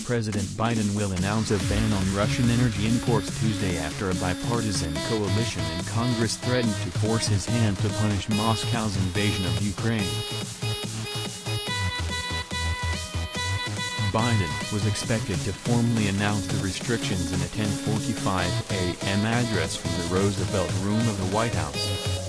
President Biden will announce a ban on Russian energy imports Tuesday after a bipartisan coalition in Congress threatened to force his hand to punish Moscow's invasion of Ukraine. Biden was expected to formally announce the restrictions in a 10:45 a.m. address from the Roosevelt Room of the White House.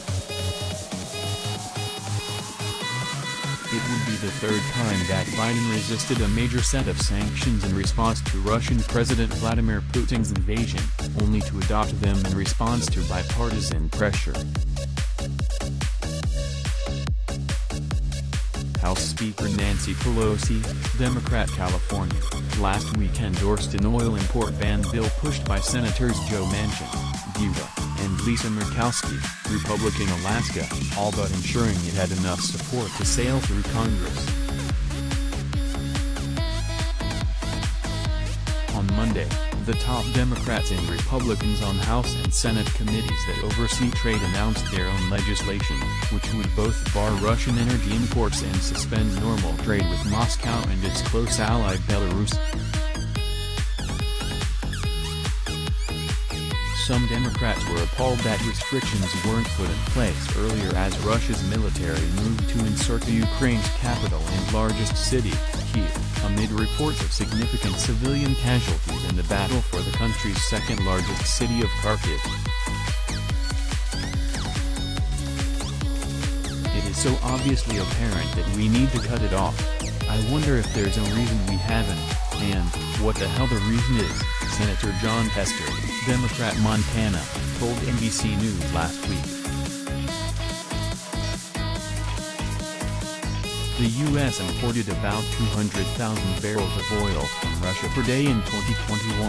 It would be the third time that Biden resisted a major set of sanctions in response to Russian President Vladimir Putin's invasion, only to adopt them in response to bipartisan pressure. House Speaker Nancy Pelosi, Democrat California, last week endorsed an oil import ban bill pushed by Senators Joe Manchin, Utah, and Lisa Murkowski, Republican Alaska, all but ensuring it had enough support to sail through Congress. On Monday, the top Democrats and Republicans on House and Senate committees that oversee trade announced their own legislation, which would both bar Russian energy imports and suspend normal trade with Moscow and its close ally Belarus. Some Democrats were appalled that restrictions weren't put in place earlier as Russia's military moved to encircle Ukraine's capital and largest city, Kyiv, amid reports of significant civilian casualties in the battle for the country's second-largest city of Kharkiv. It is so obviously apparent that we need to cut it off. I wonder if there's a reason we haven't, and what the hell the reason is, Senator Jon Tester, Democrat Montana, told NBC News last week. The U.S. imported about 200,000 barrels of oil from Russia per day in 2021,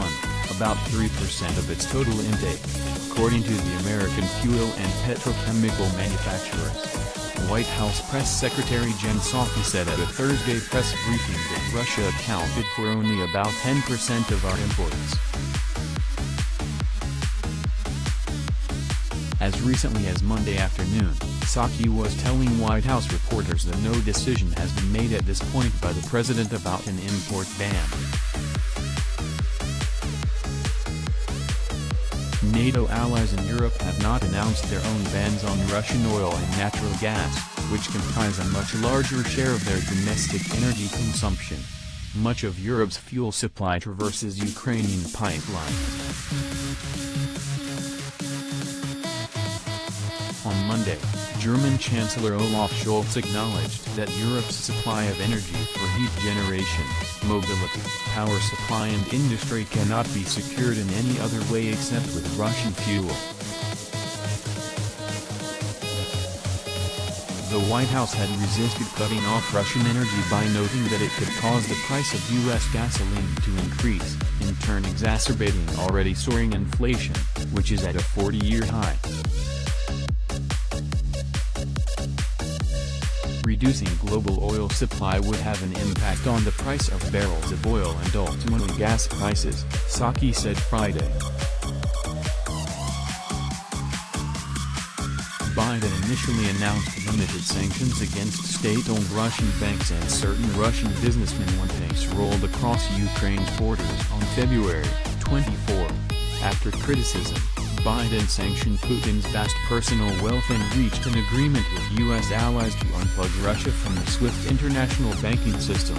about 3% of its total intake, according to the American fuel and petrochemical manufacturers. White House Press Secretary Jen Psaki said at a Thursday press briefing that Russia accounted for only about 10% of our imports. As recently as Monday afternoon, Psaki was telling White House reporters that no decision has been made at this point by the president about an import ban. NATO allies in Europe have not announced their own bans on Russian oil and natural gas, which comprise a much larger share of their domestic energy consumption. Much of Europe's fuel supply traverses Ukrainian pipelines. On Monday, German Chancellor Olaf Scholz acknowledged that Europe's supply of energy for heat generation, mobility, power supply and industry cannot be secured in any other way except with Russian fuel. The White House had resisted cutting off Russian energy by noting that it could cause the price of U.S. gasoline to increase, in turn exacerbating already soaring inflation, which is at a 40-year high. Reducing global oil supply would have an impact on the price of barrels of oil and ultimately gas prices, Psaki said Friday. Biden initially announced limited sanctions against state-owned Russian banks and certain Russian businessmen when tanks rolled across Ukraine's borders on February 24. After criticism, Biden sanctioned Putin's vast personal wealth and reached an agreement with U.S. allies to unplug Russia from the SWIFT international banking system.